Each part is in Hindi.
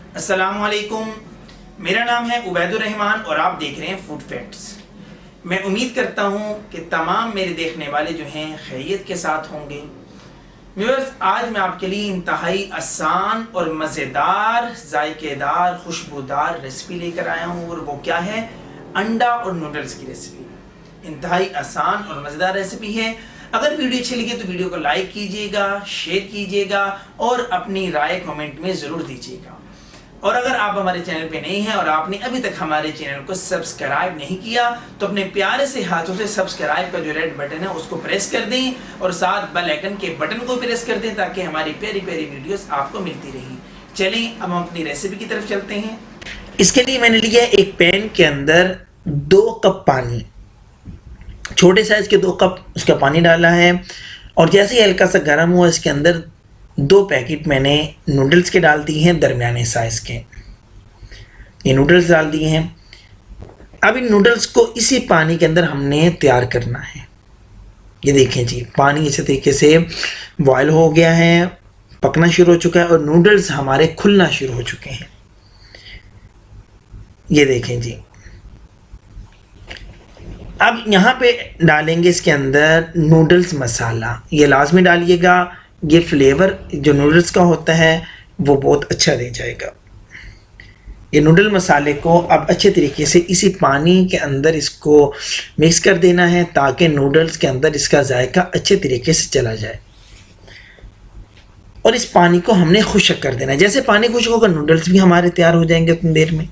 अस्सलामुअलैकुम, मेरा नाम है उबैदुर रहमान और आप देख रहे हैं फूड फैक्ट्स। मैं उम्मीद करता हूं कि तमाम मेरे देखने वाले जो हैं खैरियत के साथ होंगे। व्यूअर्स, आज मैं आपके लिए इंतहाई आसान और मज़ेदार, जायकेदार, खुशबूदार रेसिपी लेकर आया हूं और वो क्या है, अंडा और नूडल्स की रेसिपी। इंतहाई आसान और मज़ेदार रेसिपी है। अगर वीडियो अच्छी लगी तो वीडियो को लाइक कीजिएगा, शेयर कीजिएगा और अपनी राय कमेंट में ज़रूर दीजिएगा। और अगर आप हमारे चैनल पे नहीं हैं और आपने अभी तक हमारे चैनल को सब्सक्राइब नहीं किया तो अपने प्यारे से हाथों से सब्सक्राइब का जो रेड बटन है उसको प्रेस कर दें और साथ बेल आइकन के बटन को प्रेस कर दें ताकि हमारी प्यारी प्यारी वीडियोस आपको मिलती रही। चलें अब हम अपनी रेसिपी की तरफ चलते हैं। इसके लिए मैंने लिया एक पैन के अंदर 2 कप पानी, छोटे साइज के 2 कप उसका पानी डाला है और जैसे ही हल्का सा गर्म हुआ इसके अंदर 2 पैकेट मैंने नूडल्स के डाल दिए हैं, दरमियाने साइज़ के। ये नूडल्स डाल दिए हैं। अब इन नूडल्स को इसी पानी के अंदर हमने तैयार करना है। ये देखें जी, पानी इसी तरीके से बॉयल हो गया है, पकना शुरू हो चुका है और नूडल्स हमारे खुलना शुरू हो चुके हैं। ये देखें जी। अब यहाँ पे डालेंगे इसके अंदर नूडल्स मसाला। ये लाजमी डालिएगा, ये फ्लेवर जो नूडल्स का होता है वो बहुत अच्छा दे जाएगा। ये नूडल मसाले को अब अच्छे तरीके से इसी पानी के अंदर इसको मिक्स कर देना है ताकि नूडल्स के अंदर इसका जायका अच्छे तरीके से चला जाए। और इस पानी को हमने खुश्क कर देना है। जैसे पानी खुश्क होगा नूडल्स भी हमारे तैयार हो जाएंगे उतनी देर में।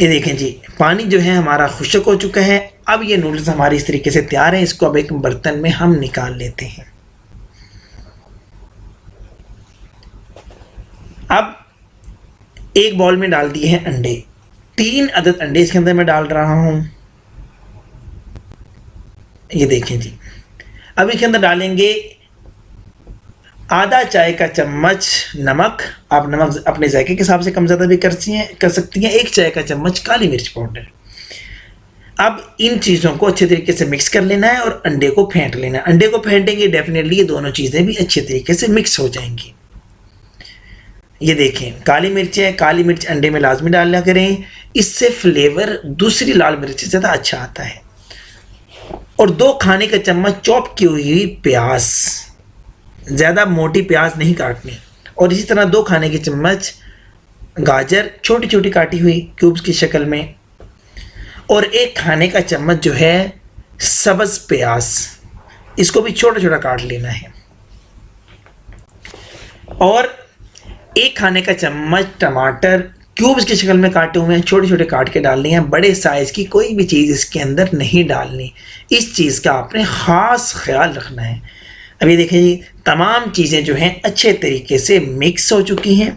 ये देखें जी, पानी जो है हमारा खुश्क हो चुका है। अब ये नूडल्स हमारे इस तरीके से तैयार हैं। इसको अब एक बर्तन में हम निकाल लेते हैं। अब एक बाउल में डाल दिए हैं अंडे, 3 अदद अंडे इसके अंदर मैं डाल रहा हूं। ये देखें जी। अब इसके अंदर डालेंगे आधा चाय का चम्मच नमक। आप नमक अपने जायके के हिसाब से कम ज़्यादा भी कर सकती हैं। 1 चाय का चम्मच काली मिर्च पाउडर। अब इन चीज़ों को अच्छे तरीके से मिक्स कर लेना है और अंडे को फेंट लेना है। अंडे को फेंटेंगे डेफिनेटली ये दोनों चीज़ें भी अच्छे तरीके से मिक्स हो जाएंगी। ये देखें, काली मिर्च है, काली मिर्च अंडे में लाजमी डालना करें, इससे फ्लेवर दूसरी लाल मिर्च से ज़्यादा अच्छा आता है। और 2 खाने का चम्मच चॉप की हुई प्याज, ज़्यादा मोटी प्याज नहीं काटनी। और इसी तरह 2 खाने के चम्मच गाजर छोटी छोटी काटी हुई क्यूब्स की शक्ल में। और 1 खाने का चम्मच जो है सब्ज़ प्याज, इसको भी छोटा छोटा काट लेना है। और 1 खाने का चम्मच टमाटर क्यूब्स की शक्ल में काटे हुए हैं, छोटे छोटे काट के डालने हैं। बड़े साइज़ की कोई भी चीज़ इसके अंदर नहीं डालनी। इस चीज़ का आपने ख़ास ख्याल रखना है। अब ये देखें जी, तमाम चीज़ें जो हैं अच्छे तरीके से मिक्स हो चुकी हैं।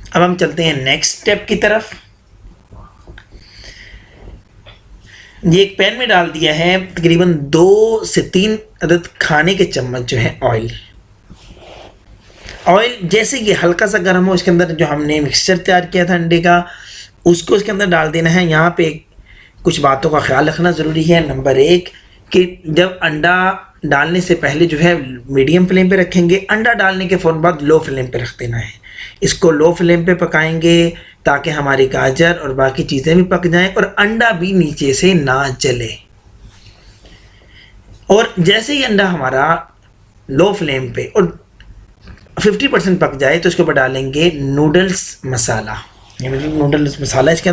अब हम चलते हैं नेक्स्ट स्टेप की तरफ। ये एक पैन में डाल दिया है तकरीबन 2 से 3 अदद खाने के चम्मच जो है ऑयल। जैसे कि हल्का सा गर्म हो, इसके अंदर जो हमने मिक्सचर तैयार किया था अंडे का, उसको इसके अंदर डाल देना है। यहाँ पे कुछ बातों का ख्याल रखना ज़रूरी है। नंबर 1 कि जब अंडा डालने से पहले जो है मीडियम फ्लेम पे रखेंगे। अंडा डालने के फ़ौरन बाद लो फ्लेम पे रख देना है। इसको लो फ्लेम पे पकाएंगे ताकि हमारी गाजर और बाकी चीज़ें भी पक जाएं और अंडा भी नीचे से ना जले। और जैसे ही अंडा हमारा लो फ्लेम पे और 50% पक जाए तो इसके ऊपर डालेंगे नूडल्स मसाला। नूडल्स मसाला इसके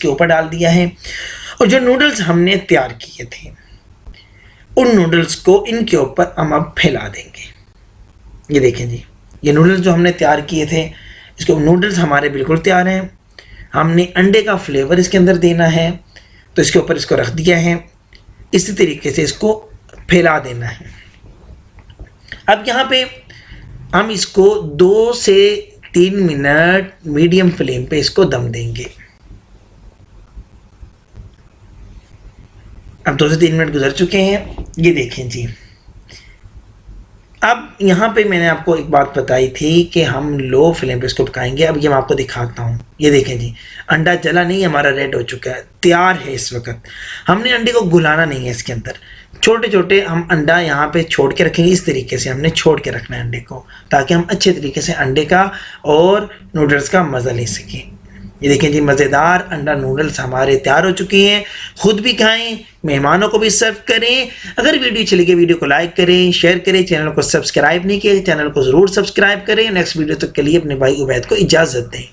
ऊपर डाल दिया है। और जो नूडल्स हमने तैयार किए थे उन नूडल्स को इनके ऊपर हम अब फैला देंगे। ये देखें जी, ये नूडल्स जो हमने तैयार किए थे, इसके नूडल्स हमारे बिल्कुल तैयार हैं। हमने अंडे का फ्लेवर इसके अंदर देना है तो इसके ऊपर इसको रख दिया है। इसी तरीके से इसको फैला देना है। अब यहाँ पे हम इसको 2 से 3 मिनट मीडियम फ्लेम पे इसको दम देंगे। अब 2 से 3 मिनट गुजर चुके हैं। ये देखें जी। अब यहाँ पे मैंने आपको एक बात बताई थी कि हम लो फ्लेम पे इसको पकाएंगे। अब ये मैं आपको दिखाता हूँ। ये देखें जी, अंडा जला नहीं, हमारा रेड हो चुका है, तैयार है। इस वक्त हमने अंडे को घुलाना नहीं है इसके अंदर। छोटे छोटे हम अंडा यहाँ पे छोड़ के रखेंगे। इस तरीके से हमने छोड़ के रखना है अंडे को, ताकि हम अच्छे तरीके से अंडे का और नूडल्स का मज़ा ले सकें। ये देखें जी, मज़ेदार अंडा नूडल्स हमारे तैयार हो चुके हैं। खुद भी खाएं, मेहमानों को भी सर्व करें। अगर वीडियो अच्छी लगे वीडियो को लाइक करें, शेयर करें। चैनल को सब्सक्राइब नहीं किया, चैनल को ज़रूर सब्सक्राइब करें। नेक्स्ट वीडियो तक के लिए अपने भाई उबैद को इजाज़त दें।